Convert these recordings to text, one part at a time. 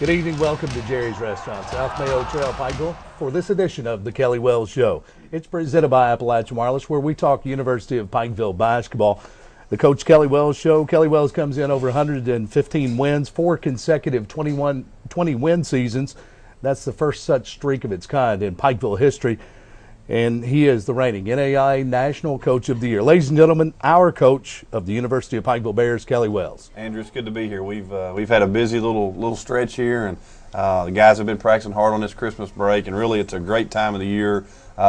Good evening. Welcome to Jerry's Restaurant, South Mayo Trail, Pikeville, for this edition of the Kelly Wells Show. It's presented by Appalachian Wireless, where we talk University of Pikeville basketball. The Coach Kelly Wells Show. Kelly Wells comes in over 115 wins, 4 consecutive 20-win seasons. That's the first such streak of its kind in Pikeville history. And he is the reigning NAIA National Coach of the Year. Ladies and gentlemen, our coach of the University of Pikeville Bears, Kelly Wells. Andrew, it's good to be here. We've had a busy little stretch here, and the guys have been practicing hard on this Christmas break, and really it's a great time of the year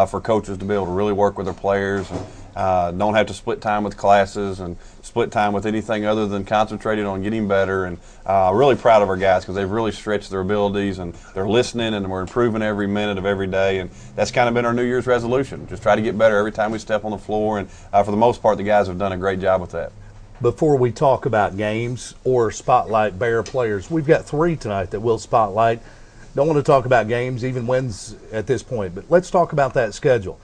for coaches to be able to really work with their players and don't have to split time with classes and split time with anything other than concentrating on getting better. And really proud of our guys because they've really stretched their abilities and they're listening and we're improving every minute of every day. And that's kind of been our New Year's resolution, just try to get better every time we step on the floor. And for the most part, the guys have done a great job with that. Before we talk about games or spotlight Bear players, we've got 3 tonight that we'll spotlight. Don't want to talk about games, even wins at this point, but let's talk about that schedule.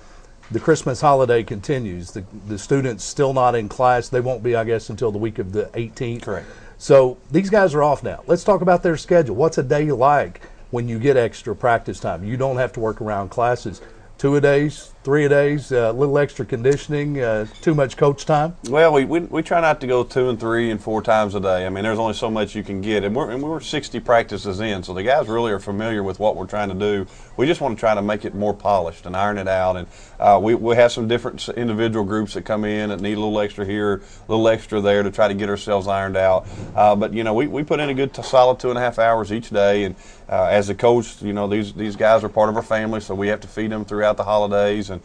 The Christmas holiday continues. The students still not in class. They won't be, I guess, until the week of the 18th. Correct. So these guys are off now. Let's talk about their schedule. What's a day like when you get extra practice time? You don't have to work around classes. 2-a-days, 3-a-days, a little extra conditioning, too much coach time? Well, we try not to go 2 and 3 and 4 times a day. I mean, there's only so much you can get, and we're 60 practices in, so the guys really are familiar with what we're trying to do. We just want to try to make it more polished and iron it out, and we have some different individual groups that come in that need a little extra here, a little extra there to try to get ourselves ironed out. But you know, we put in a good solid 2.5 hours each day, and as a coach, you know, these guys are part of our family, so we have to feed them throughout the holidays, and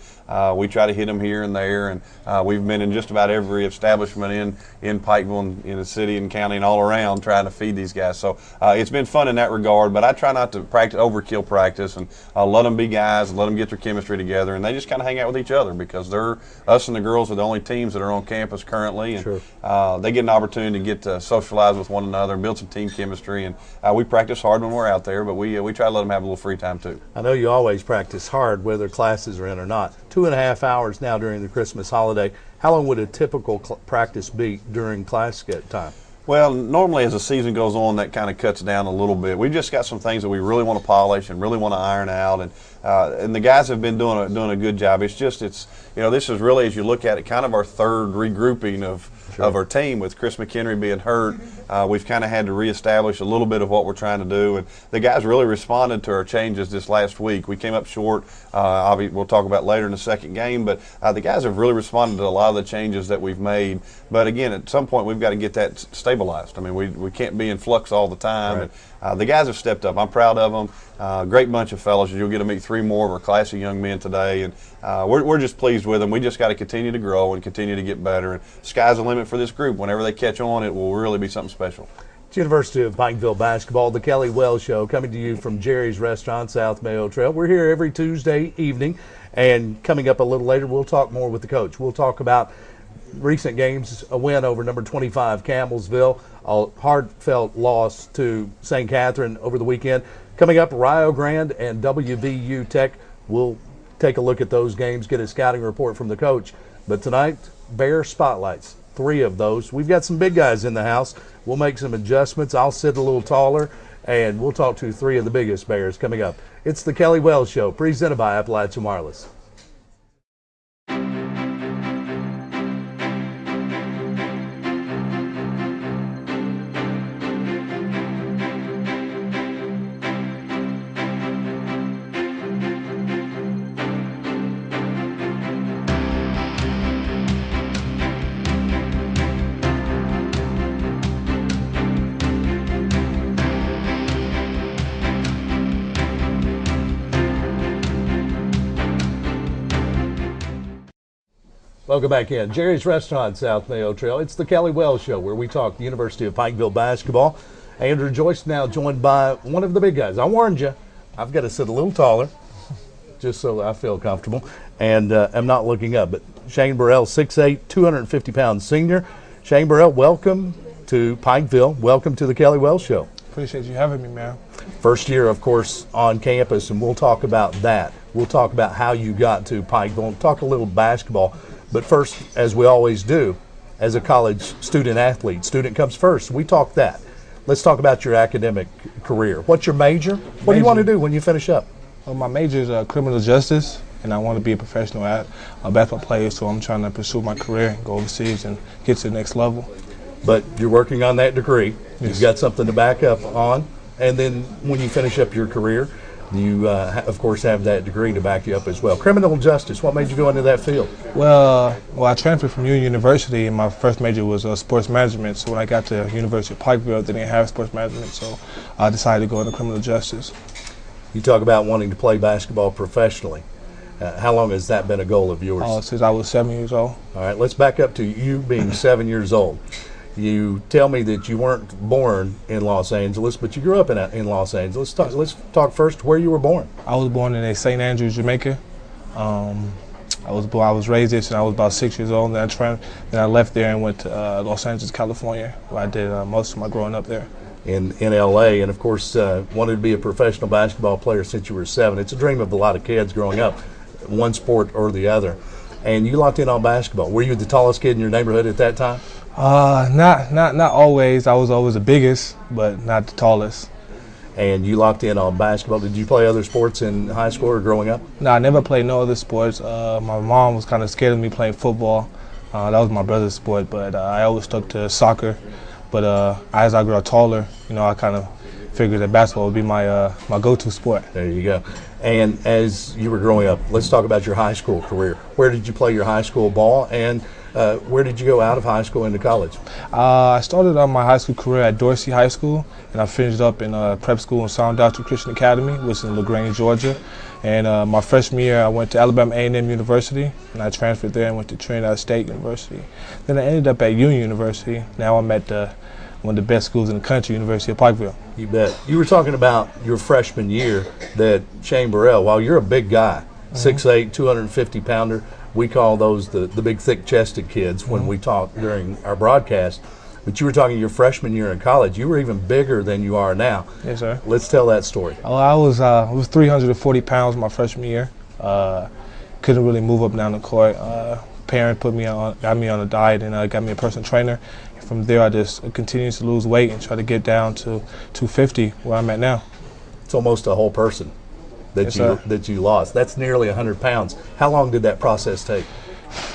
we try to hit them here and there, and we've been in just about every establishment in Pikeville and in the city and county and all around trying to feed these guys. So it's been fun in that regard, but I try not to overkill practice and let them be guys and let them get their chemistry together, and they just kind of hang out with each other because us and the girls are the only teams that are on campus currently, and sure. They get an opportunity to get to socialize with one another and build some team chemistry, and we practice hard when we're out there, but we try to let them have a little free time too. I know you always practice hard whether classes are in or not. 2.5 hours now during the Christmas holiday. How long would a typical practice be during class time? Well, normally as the season goes on, that kind of cuts down a little bit. We've just got some things that we really want to polish and really want to iron out, and the guys have been doing a good job. It's you know, this is really, as you look at it, kind of our third regrouping of our team with Chris McHenry being hurt. We've kind of had to reestablish a little bit of what we're trying to do, and the guys really responded to our changes this last week. We came up short. Obviously, we'll talk about later in the second game, but the guys have really responded to a lot of the changes that we've made. But again, at some point, we've got to get that stabilized. I mean, we can't be in flux all the time. Right. And, the guys have stepped up. I'm proud of them. Great bunch of fellows. You'll get to meet 3 more of our classy young men today, and we're just pleased with them. We just got to continue to grow and continue to get better. And sky's the limit for this group. Whenever they catch on, it will really be something special. It's University of Pikeville basketball, the Kelly Wells Show, coming to you from Jerry's Restaurant, South Mayo Trail. We're here every Tuesday evening, and coming up a little later, we'll talk more with the coach. We'll talk about recent games, a win over number 25 Campbellsville, a heartfelt loss to St. Catherine over the weekend. Coming up, Rio Grande and WVU Tech. We'll take a look at those games, get a scouting report from the coach. But tonight, Bear spotlights, 3 of those. We've got some big guys in the house. We'll make some adjustments. I'll sit a little taller, and we'll talk to 3 of the biggest Bears coming up. It's the Kelly Wells Show, presented by Appalachian Wireless. Welcome back in. Jerry's Restaurant, South Mayo Trail. It's the Kelly Wells Show, where we talk the University of Pikeville basketball. Andrew Joyce now joined by one of the big guys. I warned you, I've got to sit a little taller, just so I feel comfortable, and I'm not looking up. But Shane Burrell, 6'8", 250-pound senior. Shane Burrell, welcome to Pikeville. Welcome to the Kelly Wells Show. Appreciate you having me, man. First year, of course, on campus, and we'll talk about that. We'll talk about how you got to Pikeville and talk a little basketball. But first, as we always do, as a college student athlete, student comes first. We talk that. Let's talk about your academic career. What's your major? What do you want to do when you finish up? Well, my major is criminal justice, and I want to be a professional basketball player, so I'm trying to pursue my career and go overseas and get to the next level. But you're working on that degree. Yes. You've got something to back up on. And then when you finish up your career, you, of course, have that degree to back you up as well. Criminal justice, what made you go into that field? Well, I transferred from Union University, and my first major was sports management. So when I got to University of Pikeville, they didn't have sports management, so I decided to go into criminal justice. You talk about wanting to play basketball professionally. How long has that been a goal of yours? Since I was 7 years old. All right, let's back up to you being 7 years old. You tell me that you weren't born in Los Angeles, but you grew up in Los Angeles. Let's talk first where you were born. I was born in St. Andrews, Jamaica. I was raised there since I was about 6 years old. Then I left there and went to Los Angeles, California, where I did most of my growing up there. In L.A. and of course wanted to be a professional basketball player since you were 7. It's a dream of a lot of kids growing up, one sport or the other. And you locked in on basketball. Were you the tallest kid in your neighborhood at that time? Not always. I was always the biggest, but not the tallest. And you locked in on basketball. Did you play other sports in high school or growing up? No, I never played no other sports. My mom was kind of scared of me playing football. That was my brother's sport, but I always stuck to soccer. But as I grew taller, I kind of figured that basketball would be my go-to sport. There you go. And as you were growing up, let's talk about your high school career. Where did you play your high school ball, and where did you go out of high school into college? I started on my high school career at Dorsey High School, and I finished up in prep school in Sound Doctrine Christian Academy, which is in LaGrange, Georgia. And my freshman year, I went to Alabama A&M University, and I transferred there and went to Trinidad State University. Then I ended up at Union University. Now I'm at one of the best schools in the country, University of Pikeville. You bet. You were talking about your freshman year that Shane Burrell, while you're a big guy, 6'8", 250-pounder, we call those the big, thick-chested kids when we talk during our broadcast. But you were talking your freshman year in college. You were even bigger than you are now. Yes, sir. Let's tell that story. Oh, I was 340 pounds my freshman year. Couldn't really move up and down the court. Parent got me on a diet and got me a personal trainer. From there, I just continued to lose weight and try to get down to 250, where I'm at now. It's almost a whole person that you lost. That's nearly 100 pounds. How long did that process take?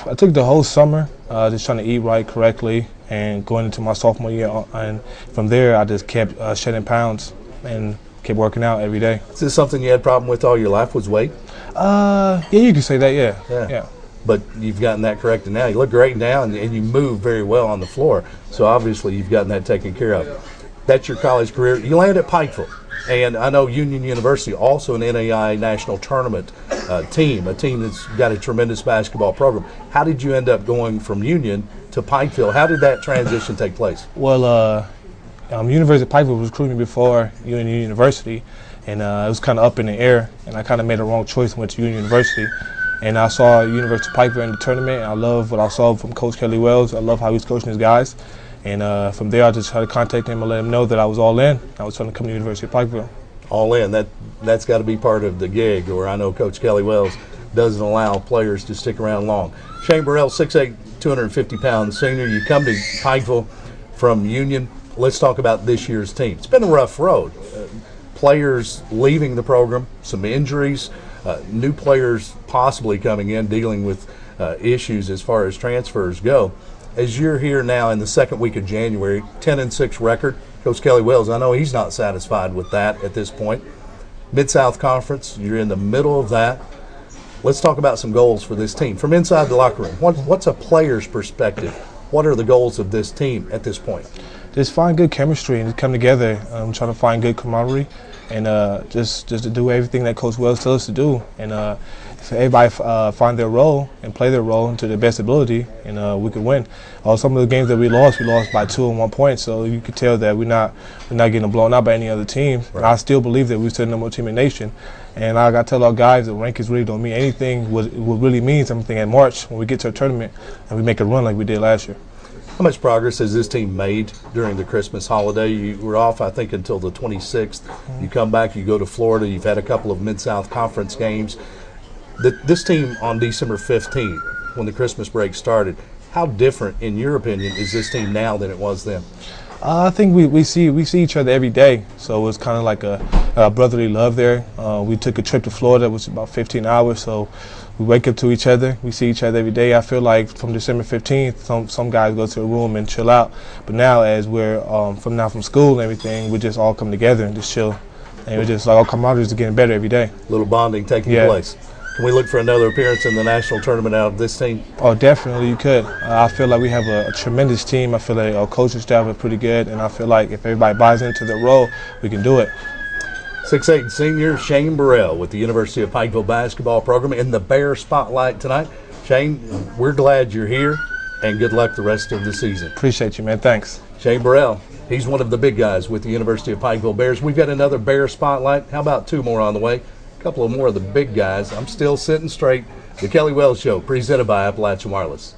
I took the whole summer, just trying to eat right correctly, and going into my sophomore year. And from there, I just kept shedding pounds and kept working out every day. Is this something you had a problem with all your life, was weight? Yeah, you could say that, yeah. But you've gotten that corrected now. You look great now, and you move very well on the floor. So obviously you've gotten that taken care of. That's your college career. You land at Pikeville. And I know Union University, also an NAIA national tournament team, a team that's got a tremendous basketball program. How did you end up going from Union to Pikeville? How did that transition take place? Well, University of Pikeville was recruiting me before Union University, and it was kind of up in the air, and I kind of made the wrong choice and went to Union University. And I saw University of Pikeville in the tournament, and I love what I saw from Coach Kelly Wells. I love how he's coaching his guys. And from there, I just tried to contact him and let him know that I was all in. I was trying to come to University of Pikeville. All in. That's got to be part of the gig, or I know Coach Kelly Wells doesn't allow players to stick around long. Shane Burrell, 6'8", 250-pound senior. You come to Pikeville from Union. Let's talk about this year's team. It's been a rough road. Players leaving the program, some injuries, new players possibly coming in, dealing with issues as far as transfers go. As you're here now in the second week of January, 10-6 record. Coach Kelly Wells, I know he's not satisfied with that at this point. Mid-South Conference, you're in the middle of that. Let's talk about some goals for this team. From inside the locker room, what's a player's perspective? What are the goals of this team at this point? Just find good chemistry and come together. Trying to find good camaraderie, and just to do everything that Coach Wells tells us to do. And if everybody find their role and play their role to their best ability, and we could win. Some of the games that we lost by 2 and 1 point. So you could tell that we're not getting blown out by any other team. Right. And I still believe that we're still the number 1 team in the nation. And I got to tell our guys that rankings really don't mean anything. What really means something in March when we get to a tournament and we make a run like we did last year. How much progress has this team made during the Christmas holiday? You were off, I think, until the 26th. You come back, you go to Florida. You've had a couple of Mid-South Conference games. This team on December 15th, when the Christmas break started, how different, in your opinion, is this team now than it was then? I think we see each other every day, so it's kind of like a brotherly love there. We took a trip to Florida, it was about 15 hours, so we wake up to each other. We see each other every day. I feel like from December 15th, some guys go to a room and chill out, but now as we're from school and everything, we just all come together and just chill, and we're just like our camaraderie is getting better every day. Little bonding taking place. Can we look for another appearance in the national tournament out of this team? Oh, definitely you could. I feel like we have a tremendous team. I feel like our coaching staff are pretty good, and I feel like if everybody buys into their role, we can do it. 6'8" senior Shane Burrell with the University of Pikeville basketball program in the Bear Spotlight tonight. Shane, we're glad you're here, and good luck the rest of the season. Appreciate you, man. Thanks. Shane Burrell, he's one of the big guys with the University of Pikeville Bears. We've got another Bear Spotlight. How about two more on the way? A couple of more of the big guys. I'm still sitting straight. The Kelly Wells Show, presented by Appalachian Wireless.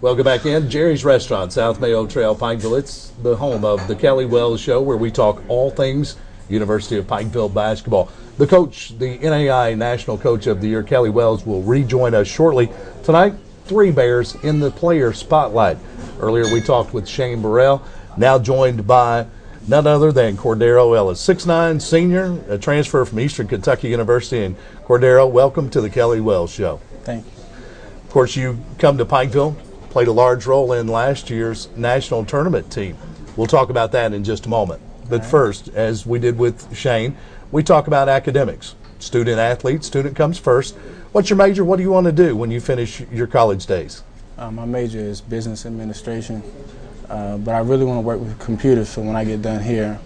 Welcome back in. Jerry's Restaurant, South Mayo Trail, Pikeville. It's the home of the Kelly Wells Show, where we talk all things University of Pikeville basketball. The coach, the NAI National Coach of the Year, Kelly Wells, will rejoin us shortly. Tonight, three Bears in the player spotlight. Earlier we talked with Shane Burrell, now joined by none other than Cordero Ellis. 6'9" senior, a transfer from Eastern Kentucky University. And Cordero, welcome to the Kelly Wells Show. Thank you. Of course, you come to Pikeville, played a large role in last year's national tournament team. We'll talk about that in just a moment. But first, as we did with Shane, we talk about academics. Student athlete, student comes first. What's your major? What do you want to do when you finish your college days? My major is business administration, but I really want to work with computers, so when I get done here,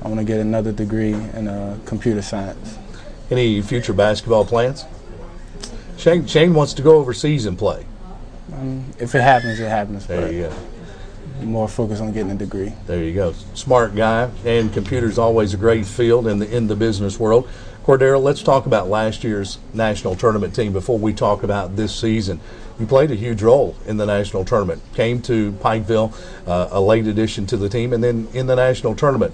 I want to get another degree in computer science. Any future basketball plans? Shane wants to go overseas and play. If it happens, it happens. There you go. More focus on getting a degree. There you go. Smart guy, and computer's always a great field in the business world. Cordero, let's talk about last year's national tournament team before we talk about this season. You played a huge role in the national tournament. Came to Pikeville, a late addition to the team, and then in the national tournament,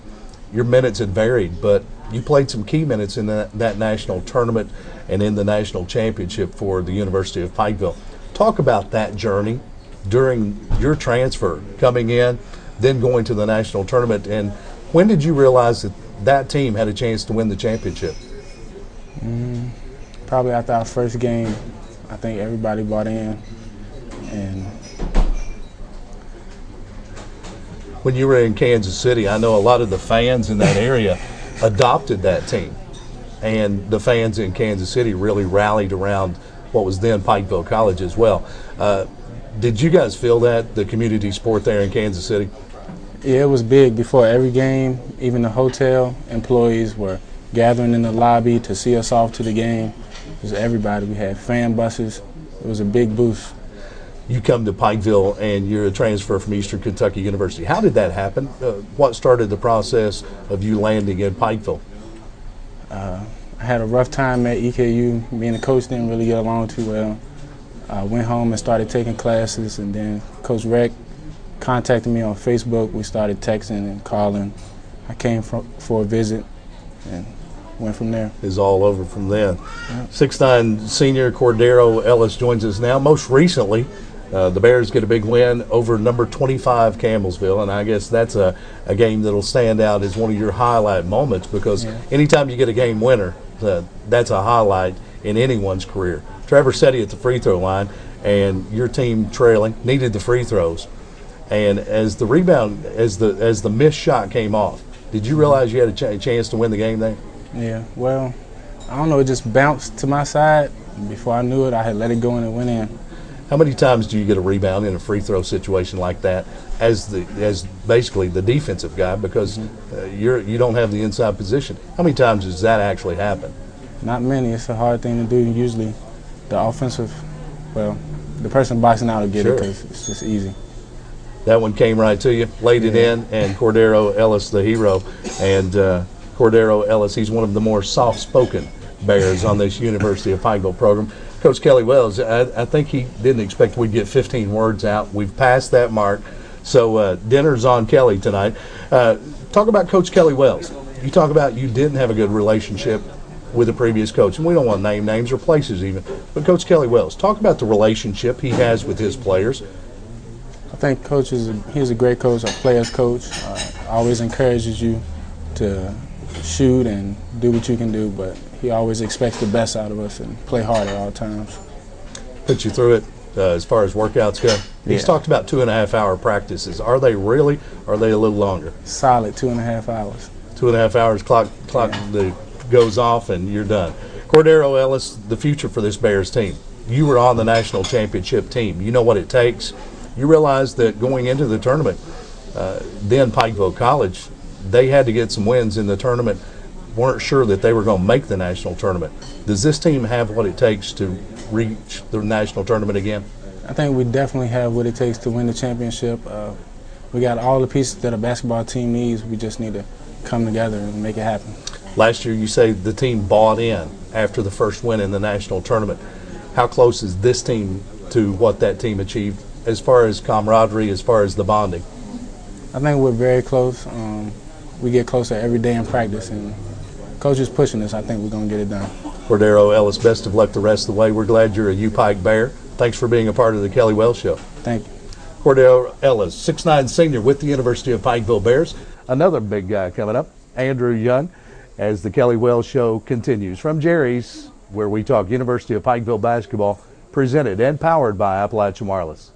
your minutes had varied, but you played some key minutes in that national tournament and in the national championship for the University of Pikeville. Talk about that journey during your transfer, coming in, then going to the national tournament, and when did you realize that team had a chance to win the championship? Probably after our first game, I think everybody bought in. And when you were in Kansas City, I know a lot of the fans in that area adopted that team, and the fans in Kansas City really rallied around what was then Pikeville College as well. Did you guys feel that, the community sport there in Kansas City? yeah, it was big before every game. Even the hotel employees were gathering in the lobby to see us off to the game. It was everybody. We had fan buses. It was a big boost. You come to Pikeville and you're a transfer from Eastern Kentucky University. How did that happen? What started the process of you landing in Pikeville? I had a rough time at EKU. Me and the coach didn't really get along too well. I went home and started taking classes, and then Coach Reck contacted me on Facebook. We started texting and calling. I came for a visit and went from there. Is all over from then. 6'9" senior Cordero Ellis joins us now. Most recently, the Bears get a big win over number 25 Campbellsville, and I guess that's a game that'll stand out as one of your highlight moments, because anytime you get a game winner, that's a highlight in anyone's career. Trevor Setti at the free throw line, and your team trailing, needed the free throws. And as the rebound, as the missed shot came off, did you realize you had a chance to win the game there? Yeah, well, I don't know, it just bounced to my side. Before I knew it, I had let it go and it went in. How many times do you get a rebound in a free throw situation like that as basically the defensive guy, because you don't have the inside position? How many times does that actually happen? Not many. It's a hard thing to do. Usually the offensive, well, the person boxing out will get it because it's just easy. That one came right to you, laid it in, and Cordero Ellis, the hero. And Cordero Ellis, he's one of the more soft-spoken Bears on this University of Pikeville program. Coach Kelly Wells, I think he didn't expect we'd get 15 words out. We've passed that mark. So dinner's on Kelly tonight. Talk about Coach Kelly Wells. You talk about you didn't have a good relationship with the previous coach, and we don't want to name names or places even, but Coach Kelly Wells, talk about the relationship he has with his players. I think Coach he's a great coach, a player's coach. Always encourages you to shoot and do what you can do, but he always expects the best out of us and play hard at all times. Put you through it as far as workouts go. He's talked about 2.5 hour practices. Are they really, or are they a little longer? Solid 2.5 hours. 2.5 hours, clock goes off and you're done. Cordero Ellis, the future for this Bears team. You were on the national championship team. You know what it takes. You realize that going into the tournament, then Pikeville College, they had to get some wins in the tournament, weren't sure that they were going to make the national tournament. Does this team have what it takes to reach the national tournament again? I think we definitely have what it takes to win the championship. We got all the pieces that a basketball team needs. We just need to come together and make it happen. Last year you say the team bought in after the first win in the national tournament. How close is this team to what that team achieved as far as camaraderie, as far as the bonding? I think we're very close. We get closer every day in practice, and Coach is pushing us. I think we're going to get it done. Cordero Ellis, best of luck the rest of the way. We're glad you're a U-Pike Bear. Thanks for being a part of the Kelly Wells Show. Thank you. Cordero Ellis, 6'9" senior with the University of Pikeville Bears. Another big guy coming up, Andrew Young, as the Kelly Wells Show continues. From Jerry's, where we talk University of Pikeville basketball, presented and powered by Appalachian Wireless.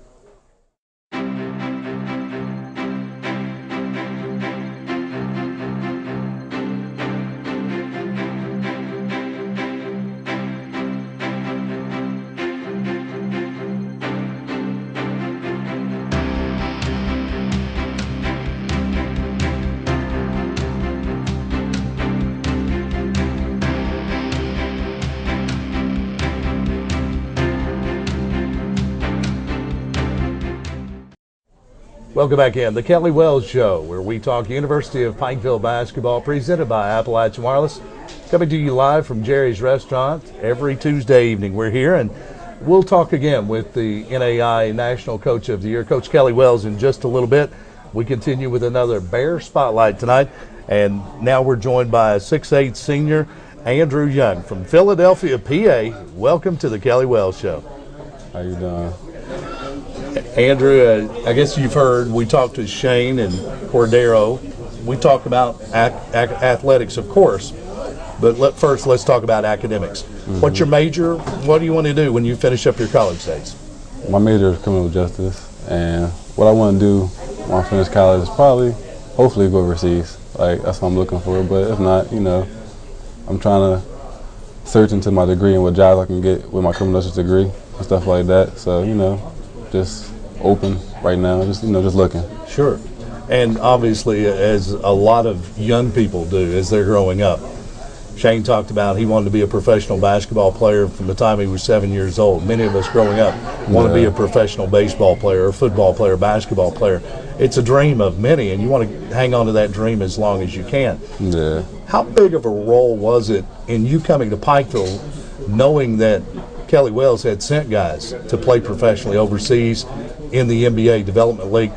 Welcome back in. The Kelly Wells Show, where we talk University of Pikeville basketball, presented by Appalachian Wireless. Coming to you live from Jerry's Restaurant every Tuesday evening. We're here, and we'll talk again with the NAI National Coach of the Year, Coach Kelly Wells, in just a little bit. We continue with another Bear Spotlight tonight, and now we're joined by a 6'8" senior, Andrew Young from Philadelphia, PA. Welcome to the Kelly Wells Show. How you doing? Andrew, I guess you've heard, we talked to Shane and Cordero. We talked about athletics, of course, but first let's talk about academics. Mm-hmm. What's your major? What do you want to do when you finish up your college days? My major is criminal justice, and what I want to do when I finish college is probably, hopefully, go overseas. Like, that's what I'm looking for, but if not, you know, I'm trying to search into my degree and what jobs I can get with my criminal justice degree and stuff like that. So, you know, just open right now, just looking. Sure. And obviously, as a lot of young people do as they're growing up, Shane talked about he wanted to be a professional basketball player from the time he was 7 years old. Many of us growing up want to be a professional baseball player, or football player, basketball player. It's a dream of many, and you want to hang on to that dream as long as you can. Yeah. How big of a role was it in you coming to Pikeville, knowing that Kelly Wells had sent guys to play professionally overseas in the NBA Development League?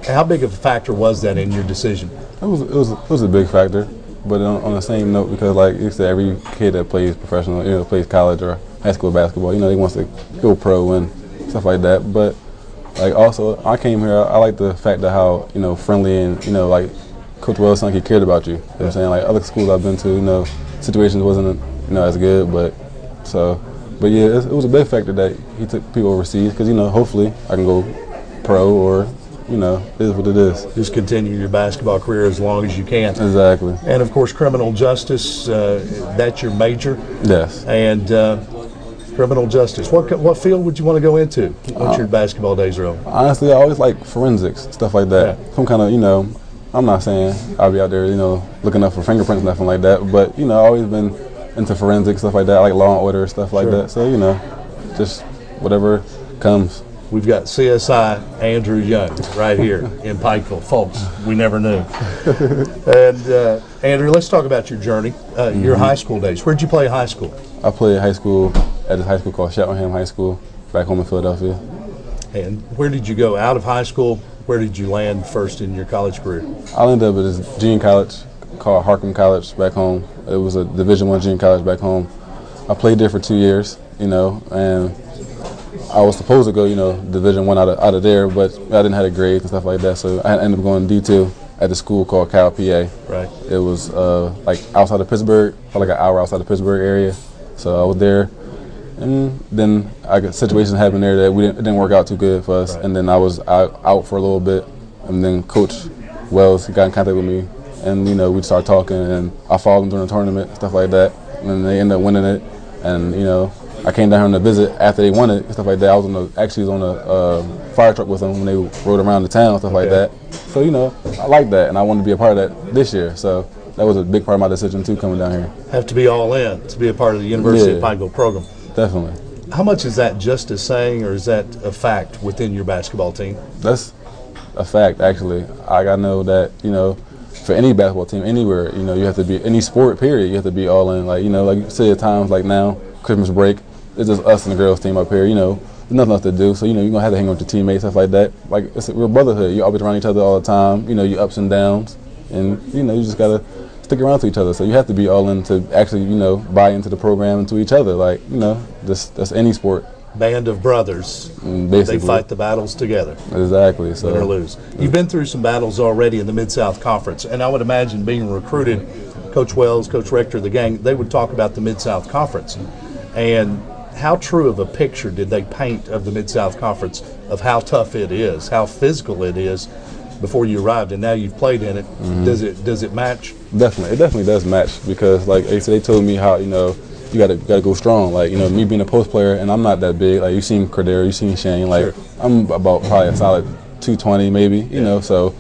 How big of a factor was that in your decision? It was a big factor, but on the same note, because like you said, every kid that plays professional, you know, plays college or high school basketball, you know, they wants to go pro and stuff like that. But like also, I came here, I like the fact that how, you know, friendly and, you know, like Coach Wells sounded like he cared about you. You know what I'm saying? Like other schools I've been to, you know, situations wasn't, you know, as good, but yeah, it was a big factor that he took people overseas because, you know, hopefully I can go pro or, you know, it is what it is. Just continue your basketball career as long as you can. Exactly. And, of course, criminal justice, that's your major. Yes. And criminal justice. What field would you want to go into once your basketball days are over? Honestly, I always like forensics, stuff like that. Yeah. Some kind of, you know, I'm not saying I'll be out there, you know, looking up for fingerprints, nothing like that, but, you know, I've always been into forensics, stuff like that. I like Law and Order, stuff like that. So, you know, just whatever comes. We've got CSI Andrew Young right here in Pikeville. Folks, we never knew. And Andrew, let's talk about your journey, your high school days. Where'd you play high school? I played high school at this high school called Cheltenham High School, back home in Philadelphia. And where did you go out of high school? Where did you land first in your college career? I ended up at this junior college called Harcum College back home. It was a Division I junior college back home. I played there for 2 years, and I was supposed to go, Division I out of there, but I didn't have the grades and stuff like that, so I ended up going D2 at the school called Cal PA. Right. It was like outside of Pittsburgh, like an hour outside the Pittsburgh area. So I was there, and then situations happened there that it didn't work out too good for us. Right. And then I was out for a little bit, and then Coach Wells got in contact with me, and we started talking, and I followed them during the tournament, stuff like that, and they ended up winning it, and I came down here on a visit after they won it and stuff like that. I was on a fire truck with them when they rode around the town, stuff like that. So I like that, and I wanted to be a part of that this year. So that was a big part of my decision too, coming down here. Have to be all in to be a part of the University of Pikeville program. Definitely. How much is that just a saying, or is that a fact within your basketball team? That's a fact, actually. I know that for any basketball team anywhere, you have to be, any sport period, you have to be all in. Like like you say at times like now, Christmas break, it's just us and the girls team up here. There's nothing else to do, so you're gonna have to hang with your teammates, stuff like that. Like we're a brotherhood. You always around each other all the time. Your ups and downs, and you just gotta stick around to each other. So you have to be all in to actually buy into the program and to each other. Like that's any sport. Band of brothers. Basically. They fight the battles together. Exactly. So win or lose. You've been through some battles already in the Mid-South Conference, and I would imagine being recruited, Coach Wells, Coach Rector, the gang, they would talk about the Mid-South Conference. And how true of a picture did they paint of the Mid-South Conference, of how tough it is, how physical it is before you arrived, and now you've played in it? Mm-hmm. Does it match? Definitely. It definitely does match, because like they told me how, you gotta go strong. Like, me being a post player, and I'm not that big. Like, you seen Cordero, you seen Shane. Like, sure. I'm about probably a solid 220 maybe, so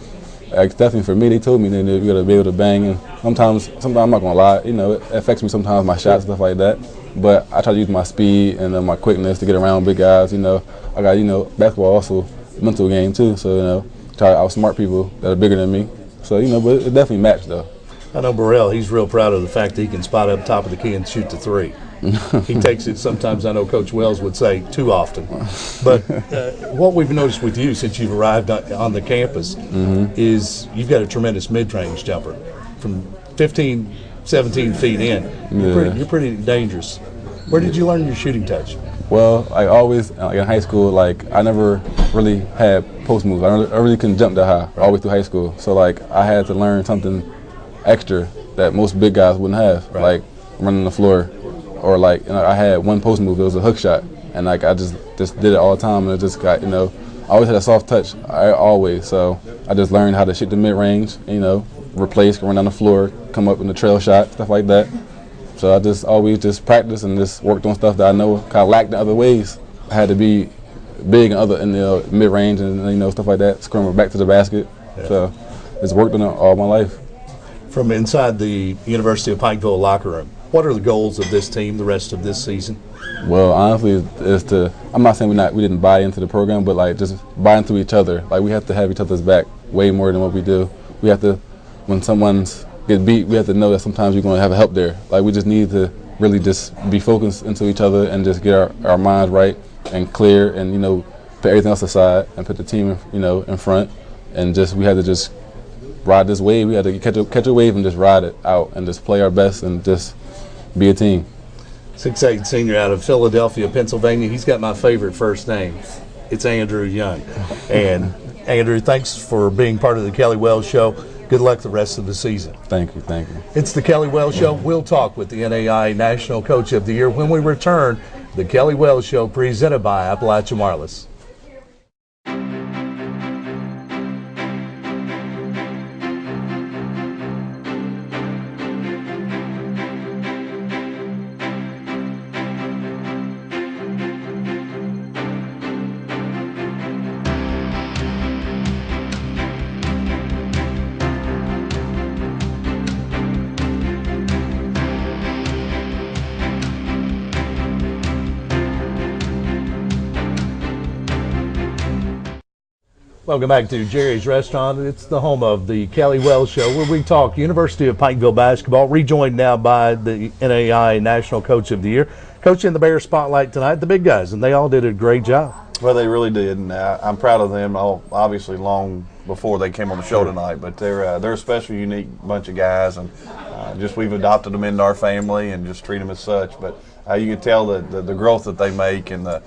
definitely for me, they told me that you gotta be able to bang, and sometimes I'm not gonna lie, it affects me sometimes, my shots, stuff like that. But I try to use my speed and my quickness to get around big guys. I got, basketball also a mental game too. So, try to outsmart people that are bigger than me. So, but it definitely matched though. I know Burrell, he's real proud of the fact that he can spot up top of the key and shoot the three. He takes it sometimes, I know Coach Wells would say, too often. But what we've noticed with you since you've arrived on the campus is you've got a tremendous mid-range jumper. From 15, 17 feet in, you're pretty dangerous. Where did you learn your shooting touch? Well, I always, in high school, I never really had post moves. I really couldn't jump that high all the way through high school. So, I had to learn something extra that most big guys wouldn't have, like running the floor, or I had one post move. It was a hook shot, and I just did it all the time, and it just got I always had a soft touch. So I just learned how to shoot the mid range, replace, run down the floor, come up in the trail shot, stuff like that. So I just always just practiced and just worked on stuff that I know kind of lacked in other ways. I had to be big in the mid range and stuff like that, scrum back to the basket. Yeah. So just worked on it all my life. From inside the University of Pikeville locker room, what are the goals of this team the rest of this season? Well, honestly, I'm not saying we didn't buy into the program, but just buy into each other. We have to have each other's back way more than what we do. We have to, when someone's get beat, we have to know that sometimes you're going to have help there. We just need to really just be focused into each other and just get our minds right and clear, and put everything else aside and put the team in front, and we had to just ride this wave. We had to catch a wave and just ride it out and just play our best and just be a team. 6'8" senior out of Philadelphia, Pennsylvania. He's got my favorite first name. It's Andrew Young. And Andrew, thanks for being part of the Kelly Wells Show. Good luck the rest of the season. Thank you. It's the Kelly Wells Show. We'll talk with the NAI National Coach of the Year when we return. The Kelly Wells Show presented by Appalachian Wireless. Welcome back to Jerry's Restaurant. It's the home of the Kelly Wells Show, where we talk University of Pikeville basketball, rejoined now by the NAIA National Coach of the Year. Coaching the Bear spotlight tonight, the big guys, and they all did a great job. Well, they really did, and I'm proud of them. Obviously, long before they came on the show tonight, but they're a special, unique bunch of guys, and just we've adopted them into our family and just treat them as such. But you can tell the growth that they make and the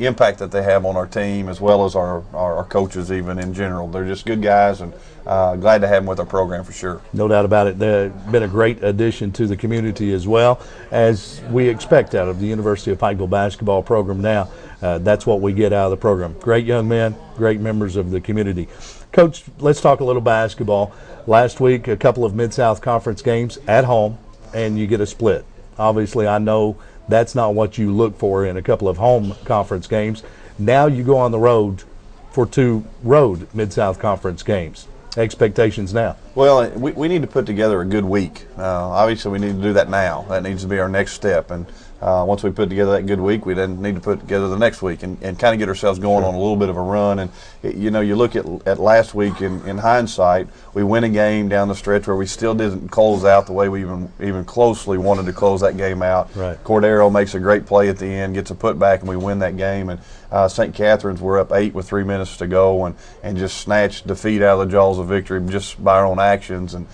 impact that they have on our team, as well as our coaches even in general. They're just good guys, and glad to have them with our program for sure. No doubt about it. They've been a great addition to the community as well, as we expect out of the University of Pikeville basketball program now. That's what we get out of the program. Great young men, great members of the community. Coach, let's talk a little basketball. Last week, a couple of Mid-South Conference games at home, and you get a split. Obviously, I know that's not what you look for in a couple of home conference games. Now you go on the road for 2 road Mid-South Conference games. Expectations now? Well, we need to put together a good week. Obviously, we need to do that now. That needs to be our next step. And once we put together that good week, we then need to put together the next week and kind of get ourselves going on a little bit of a run. And, you look at last week in hindsight, we win a game down the stretch where we still didn't close out the way we even closely wanted to close that game out. Right. Cordero makes a great play at the end, gets a putback, and we win that game. And St. Catherine's, we're up 8 with 3 minutes to go and just snatched defeat out of the jaws of victory just by our own actions. And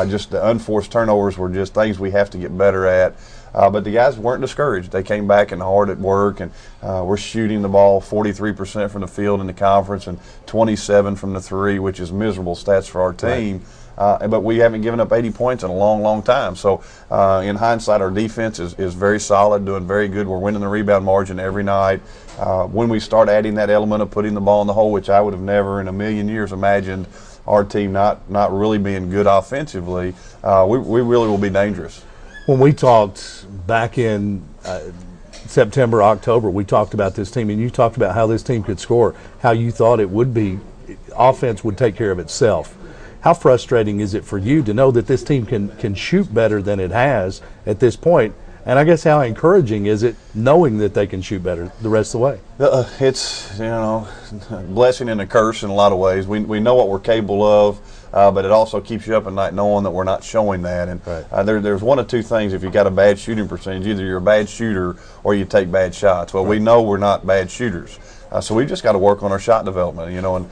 just the unforced turnovers were just things we have to get better at. But the guys weren't discouraged. They came back and hard at work, and we're shooting the ball 43% from the field in the conference and 27 from the 3, which is miserable stats for our team. Right. But we haven't given up 80 points in a long, long time. So in hindsight, our defense is very solid, doing very good. We're winning the rebound margin every night. When we start adding that element of putting the ball in the hole, which I would have never in a million years imagined our team not really being good offensively, we really will be dangerous. When we talked back in September, October, we talked about this team, and you talked about how this team could score, how you thought it would be, offense would take care of itself. How frustrating is it for you to know that this team can shoot better than it has at this point? And I guess how encouraging is it knowing that they can shoot better the rest of the way? It's, a blessing and a curse in a lot of ways. We know what we're capable of. But it also keeps you up at night knowing that we're not showing that. And right. There's one of two things. If you've got a bad shooting percentage, either you're a bad shooter or you take bad shots. Well, right. We know we're not bad shooters. So we've just got to work on our shot development, and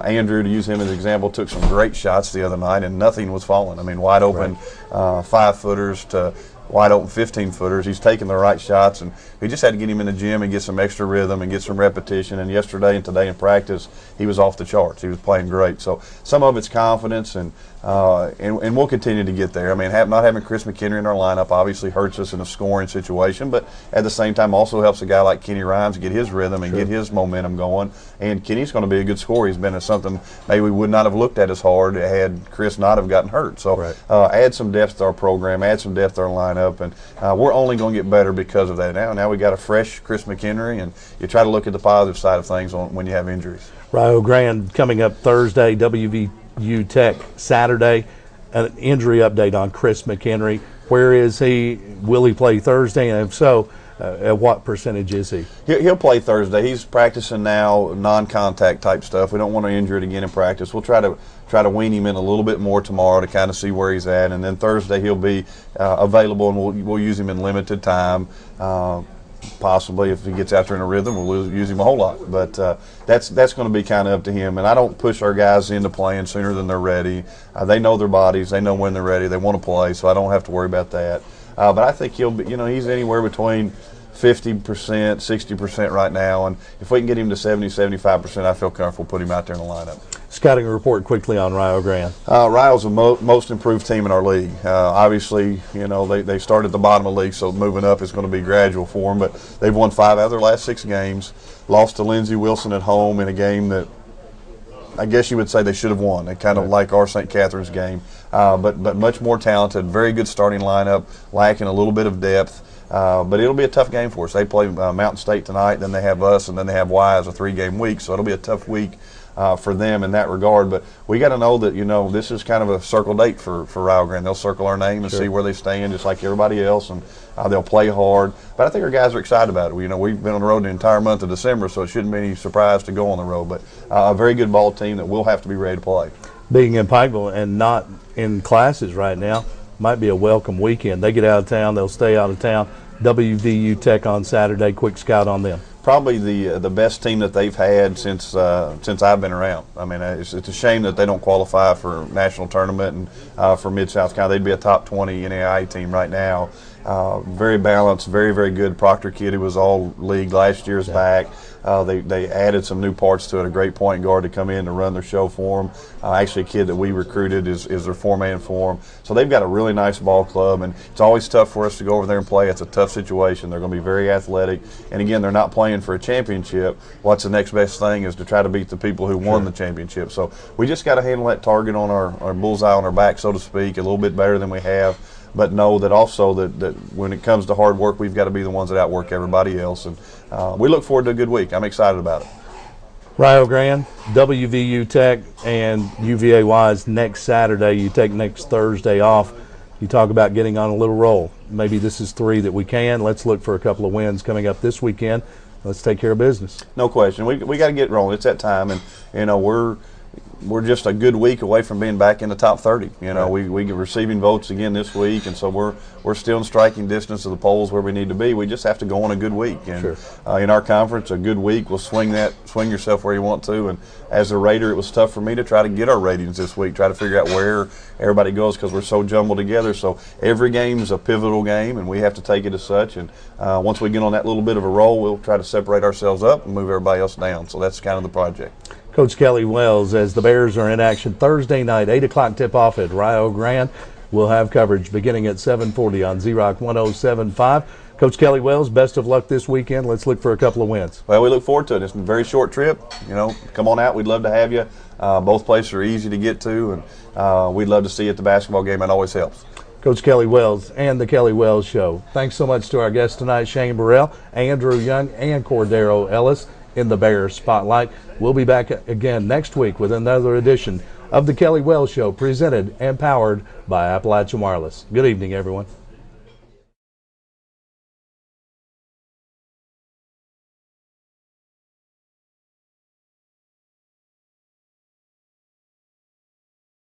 Andrew, to use him as an example, took some great shots the other night and nothing was falling. I mean, wide open right. 5-footers to wide open 15-footers. He's taking the right shots, and we just had to get him in the gym and get some extra rhythm and get some repetition. And yesterday and today in practice, he was off the charts. He was playing great. So some of it's confidence, and we'll continue to get there. I mean, not having Chris McHenry in our lineup obviously hurts us in a scoring situation, but at the same time also helps a guy like Kenny Rhymes get his rhythm and get his momentum going. And Kenny's going to be a good scorer. He's been at something maybe we would not have looked at as hard had Chris not have gotten hurt. So right. Add some depth to our program, add some depth to our lineup, and we're only going to get better because of that. Now we got a fresh Chris McHenry, and you try to look at the positive side of things when you have injuries. Rio Grande coming up Thursday, WVU Tech Saturday. An injury update on Chris McHenry. Where is he? Will he play Thursday? And if so, at what percentage is he? He'll play Thursday. He's practicing now, non-contact type stuff. We don't want to injure it again in practice. We'll try to wean him in a little bit more tomorrow to kind of see where he's at, and then Thursday he'll be available, and we'll use him in limited time. Possibly, if he gets out there in a rhythm, we'll use him a whole lot. But that's going to be kind of up to him. And I don't push our guys into playing sooner than they're ready. They know their bodies. They know when they're ready. They want to play, so I don't have to worry about that. But I think he'll be, he's anywhere between 50%, 60% right now. And if we can get him to 70, 75%, I feel comfortable putting him out there in the lineup. Scouting report quickly on Rio Grande. Rio's the most improved team in our league. Obviously, they started at the bottom of the league, so moving up is going to be gradual for them. But they've won 5 out of their last 6 games. Lost to Lindsey Wilson at home in a game that I guess you would say they should have won. They kind of like our St. Catherine's game, but much more talented. Very good starting lineup, lacking a little bit of depth. But it'll be a tough game for us. They play Mountain State tonight, then they have us, and then they have Wise, a 3-game week. So it'll be a tough week for them in that regard. But we got to know that, this is kind of a circle date for Rio Grande. They'll circle our name and see where they stand, just like everybody else, and they'll play hard. But I think our guys are excited about it. We've been on the road the entire month of December, so it shouldn't be any surprise to go on the road. But a very good ball team that will have to be ready to play. Being in Pikeville and not in classes right now might be a welcome weekend. They get out of town, they'll stay out of town. WVU Tech on Saturday. Quick scout on them. Probably the best team that they've had since I've been around. I mean, it's a shame that they don't qualify for national tournament and for Mid-South County. They'd be a top 20 NAIA team right now. Very balanced, very, very good. Proctor kid who was all league last year's back. They added some new parts to it. A great point guard to come in to run their show for them. Actually, a kid that we recruited is their four-man for them. So they've got a really nice ball club, and it's always tough for us to go over there and play. It's a tough situation. They're going to be very athletic, and again, they're not playing for a championship. What's the next best thing is to try to beat the people who won the championship. So we just got to handle that target on our bullseye on our back, so to speak, a little bit better than we have. But know that also that when it comes to hard work, we've got to be the ones that outwork everybody else. And we look forward to a good week. I'm excited about it. Rio Grande, WVU Tech, and UVA Wise next Saturday. You take next Thursday off. You talk about getting on a little roll. Maybe this is 3 that we can. Let's look for a couple of wins coming up this weekend. Let's take care of business. No question. We got to get rolling. It's that time. And, we're just a good week away from being back in the top 30. We get receiving votes again this week, and so we're still in striking distance of the polls where we need to be. We just have to go on a good week. And in our conference, a good week will swing yourself where you want to. And as a Raider, it was tough for me to try to get our ratings this week, try to figure out where everybody goes because we're so jumbled together. So every game is a pivotal game, and we have to take it as such. And once we get on that little bit of a roll, we'll try to separate ourselves up and move everybody else down. So that's kind of the project. Coach Kelly Wells, as the Bears are in action Thursday night, 8 o'clock tip-off at Rio Grande. We'll have coverage beginning at 7:40 on Z-Rock 107.5. Coach Kelly Wells, best of luck this weekend. Let's look for a couple of wins. Well, we look forward to it. It's a very short trip. Come on out. We'd love to have you. Both places are easy to get to, and we'd love to see you at the basketball game. It always helps. Coach Kelly Wells and the Kelly Wells Show. Thanks so much to our guests tonight, Shane Burrell, Andrew Young, and Cordero Ellis in the Bears Spotlight. We'll be back again next week with another edition of the Kelly Wells Show, presented and powered by Appalachian Wireless. Good evening, everyone.